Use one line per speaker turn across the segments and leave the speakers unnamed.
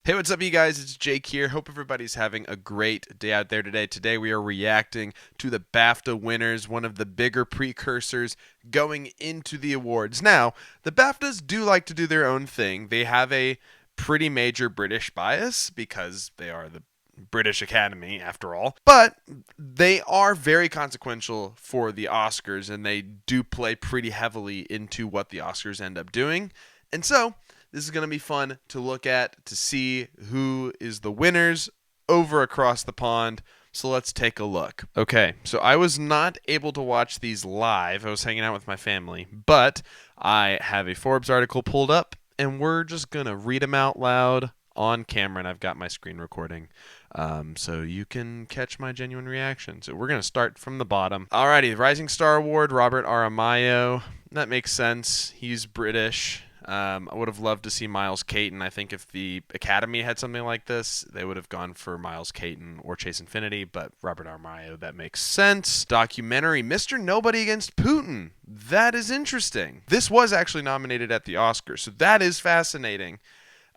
Hey, what's up, you guys? It's Jake here. Hope everybody's having a great day out there today. Today, we are reacting to the BAFTA winners, one of the bigger precursors going into the awards. Now, the BAFTAs do like to do their own thing. They have a pretty major British bias because they are the British Academy, after all. But they are very consequential for the Oscars, and they do play pretty heavily into what the Oscars end up doing. And so, this is going to be fun to look at, to see who is the winners over across the pond. So let's take a look. Okay, so I was not able to watch these live. I was hanging out with my family, but I have a Forbes article pulled up, and we're just going to read them out loud on camera, and I've got my screen recording. So you can catch my genuine reaction. So we're going to start from the bottom. Alrighty, Rising Star Award, Robert Aramayo. That makes sense. He's British. I would have loved to see Miles Caton. I think if the Academy had something like this, they would have gone for Miles Caton or Chase Infinity, but Robert Aramayo, that makes sense. Documentary, Mr. Nobody Against Putin. That is interesting. This was actually nominated at the Oscars, so that is fascinating.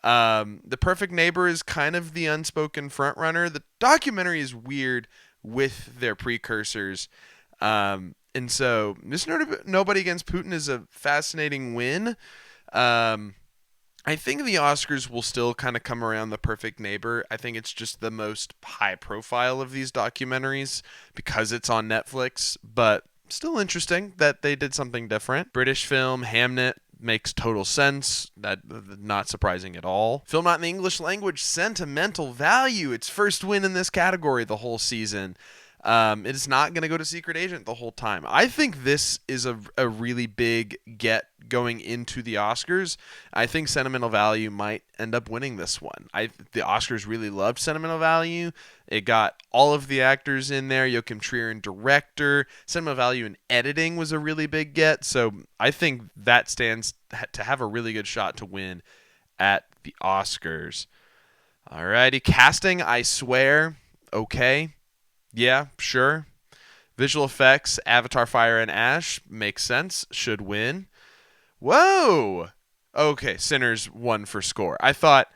The Perfect Neighbor is kind of the unspoken frontrunner. The documentary is weird with their precursors. And so Mr. Nobody Against Putin is a fascinating win. I think the Oscars will still kind of come around The Perfect Neighbor. I think it's just the most high profile of these documentaries because it's on Netflix, but still interesting that they did something different. British film, Hamnet, makes total sense. That not surprising at all. Film not in the English language, Sentimental Value. Its first win in this category the whole season. It is not going to go to Secret Agent the whole time. I think this is a really big get going into the Oscars. I think Sentimental Value might end up winning this one. The Oscars really loved Sentimental Value. It got all of the actors in there. Joachim Trier in director. Sentimental Value in editing was a really big get. So I think that stands to have a really good shot to win at the Oscars. Alrighty, casting, I swear. Okay. Yeah, sure. Visual effects, Avatar Fire and Ash makes sense. Should win. Whoa. Okay, Sinners won for score. I thought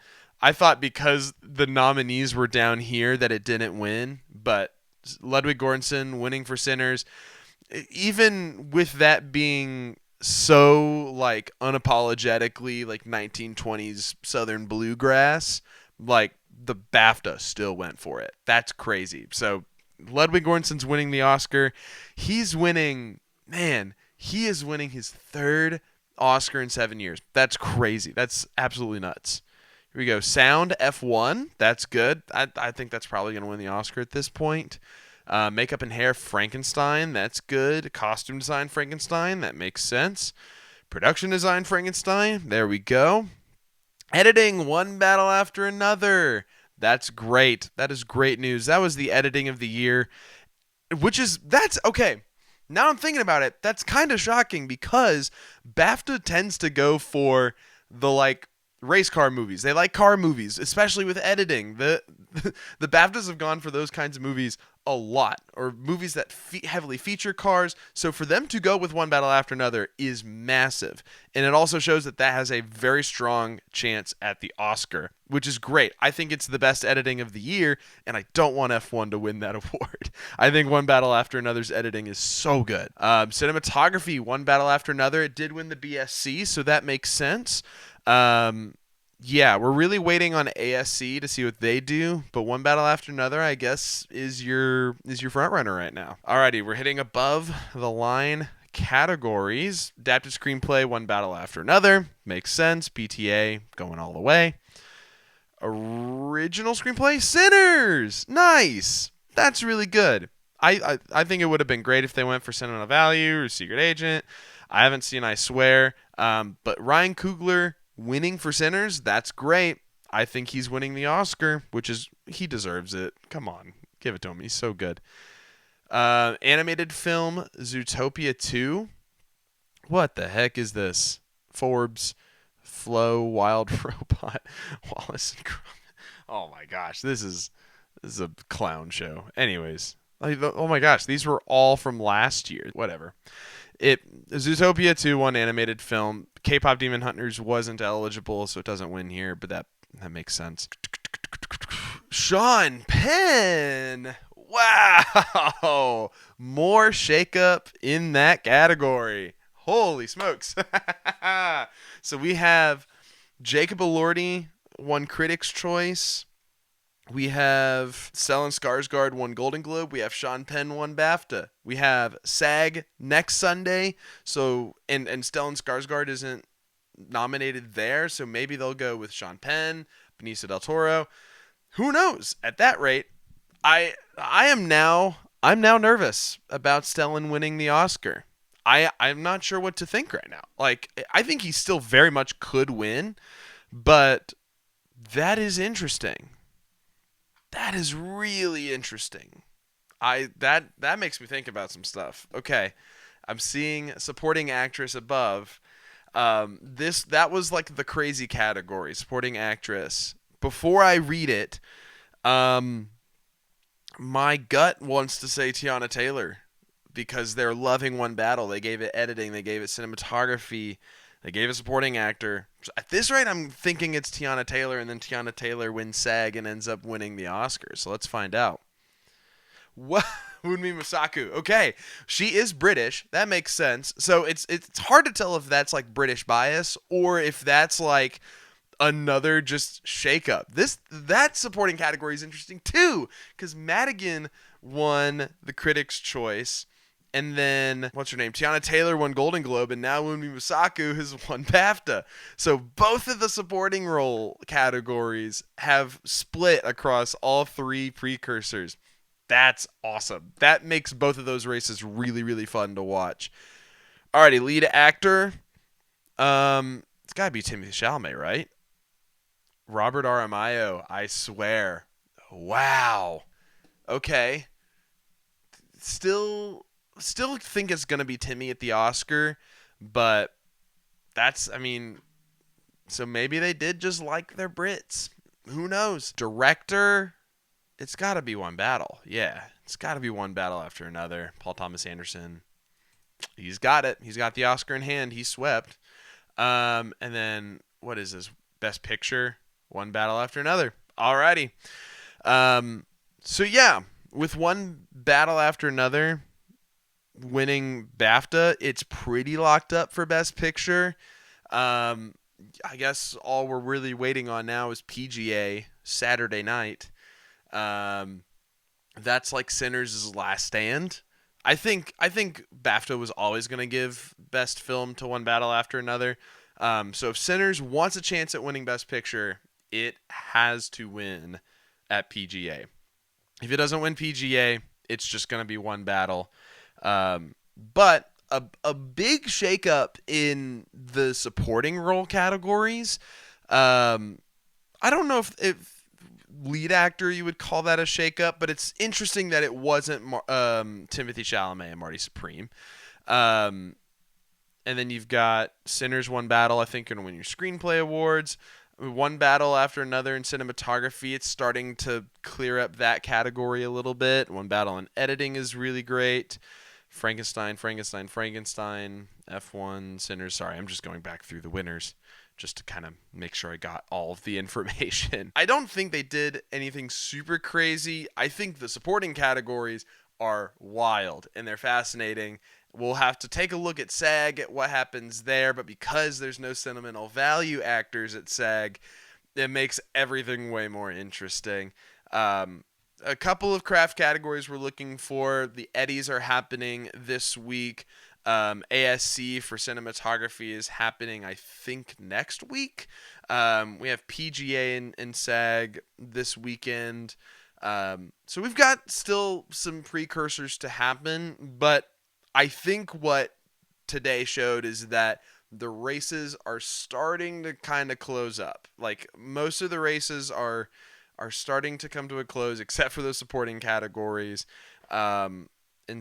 because the nominees were down here that it didn't win, but Ludwig Göransson winning for Sinners, even with that being so like unapologetically like 1920s Southern bluegrass, like the BAFTA still went for it. That's crazy. So Ludwig Göransson's winning the Oscar. He is winning his third Oscar in 7 years. That's crazy. That's absolutely nuts. Here we go. Sound, F1. That's good. I think that's probably going to win the Oscar at this point. Makeup and hair, Frankenstein. That's good. Costume design, Frankenstein. That makes sense. Production design, Frankenstein. There we go. Editing, One Battle After Another. That's great. That is great news. That was the editing of the year, that's okay. Now I'm thinking about it. That's kind of shocking because BAFTA tends to go for the like race car movies. They like car movies, especially with editing. The BAFTAs have gone for those kinds of movies a lot, or movies that heavily feature cars. So for them to go with One Battle After Another is massive. And it also shows that has a very strong chance at the Oscar, which is great. I think it's the best editing of the year, and I don't want F1 to win that award. I think One Battle After Another's editing is so good. Cinematography, One Battle After Another, it did win the BSC, so that makes sense. Yeah, we're really waiting on ASC to see what they do, but One Battle After Another, I guess, is your front runner right now. Alrighty, we're hitting above the line categories. Adapted screenplay, One Battle After Another, makes sense. PTA going all the way. Original screenplay, Sinners, nice. That's really good. I think it would have been great if they went for Sentimental Value or Secret Agent. I haven't seen I Swear, but Ryan Coogler winning for Sinners, that's great. I think he's winning the Oscar, he deserves it. Come on, give it to him. He's so good. Animated film, Zootopia 2. What the heck is this? Forbes, Flo, Wild Robot, Wallace and Gromit. Oh my gosh, this is a clown show. Anyways, oh my gosh, these were all from last year. Whatever. Zootopia 2 won animated film. K-pop Demon Hunters wasn't eligible, so it doesn't win here, but that makes sense. Sean Penn. Wow. More shakeup in that category. Holy smokes. So we have Jacob Elordi won Critics' Choice. We have Stellan Skarsgård won Golden Globe. We have Sean Penn won BAFTA. We have SAG next Sunday. So and Stellan Skarsgård isn't nominated there, so maybe they'll go with Sean Penn, Benicio del Toro. Who knows? At that rate, I'm now nervous about Stellan winning the Oscar. I'm not sure what to think right now. Like I think he still very much could win, but that is interesting. That is really interesting. That makes me think about some stuff. Okay, I'm seeing supporting actress above. That was like the crazy category, supporting actress. Before I read it, my gut wants to say Tiana Taylor because they're loving One Battle. They gave it editing, they gave it cinematography, they gave it supporting actor. At this rate, I'm thinking it's Tiana Taylor, and then Tiana Taylor wins SAG and ends up winning the Oscar. So let's find out. What? Wunmi Mosaku. Okay, she is British. That makes sense. So it's hard to tell if that's like British bias or if that's like another just shakeup. That supporting category is interesting too because Madigan won the Critics' Choice, and then what's her name? Tiana Taylor won Golden Globe, and now Wunmi Mosaku has won BAFTA. So both of the supporting role categories have split across all three precursors. That's awesome. That makes both of those races really, really fun to watch. Alrighty, lead actor. It's gotta be Timothée Chalamet, right? Robert Aramayo, I swear. Wow. Okay. Still think it's gonna be Timmy at the Oscar, but so maybe they did just like their Brits. Who knows? Director. It's got to be One Battle. Yeah, it's got to be One Battle after another. Paul Thomas Anderson. He's got it. He's got the Oscar in hand. He swept. And then, what is this? Best Picture. One Battle after another. Alrighty. So, yeah, with One Battle after another winning BAFTA, it's pretty locked up for Best Picture. I guess all we're really waiting on now is PGA Saturday night. That's like Sinners' last stand. I think BAFTA was always going to give Best Film to One Battle after another. So if Sinners wants a chance at winning Best Picture, it has to win at PGA. If it doesn't win PGA, it's just going to be One Battle. But a big shakeup in the supporting role categories. I don't know if lead actor you would call that a shakeup, but it's interesting that it wasn't Timothée Chalamet and Marty Supreme. And then you've got Sinners One Battle, I think, going to win your Screenplay Awards. One Battle after another in cinematography. It's starting to clear up that category a little bit. One Battle in editing is really great. Frankenstein, F1, Sinners. Sorry, I'm just going back through the winners just to kind of make sure I got all of the information. I don't think they did anything super crazy. I think the supporting categories are wild and they're fascinating. We'll have to take a look at SAG, at what happens there, but because there's no sentimental value actors at SAG, it makes everything way more interesting. A couple of craft categories we're looking for. The Eddies are happening this week. ASC for cinematography is happening, I think, next week. We have PGA and SAG this weekend. So we've got still some precursors to happen, but I think what today showed is that the races are starting to kind of close up. Like most of the races are starting to come to a close, except for those supporting categories. And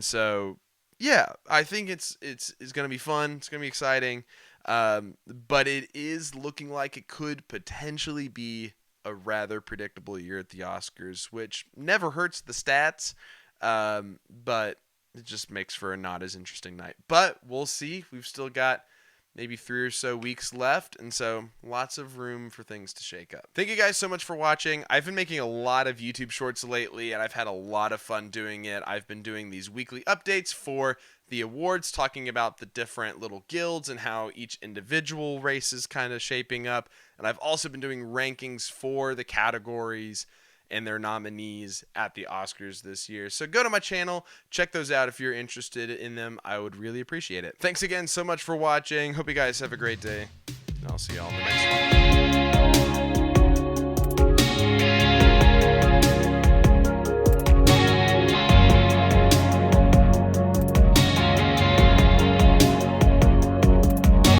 so, yeah, I think it's going to be fun. It's going to be exciting. But it is looking like it could potentially be a rather predictable year at the Oscars, which never hurts the stats. But it just makes for a not as interesting night. But we'll see. We've still got maybe 3 or so weeks left, and so lots of room for things to shake up. Thank you guys so much for watching. I've been making a lot of YouTube shorts lately, and I've had a lot of fun doing it. I've been doing these weekly updates for the awards, talking about the different little guilds and how each individual race is kind of shaping up. And I've also been doing rankings for the categories and their nominees at the Oscars this year. So go to my channel, check those out if you're interested in them. I would really appreciate it. Thanks again so much for watching. Hope you guys have a great day, and I'll see y'all in the next one.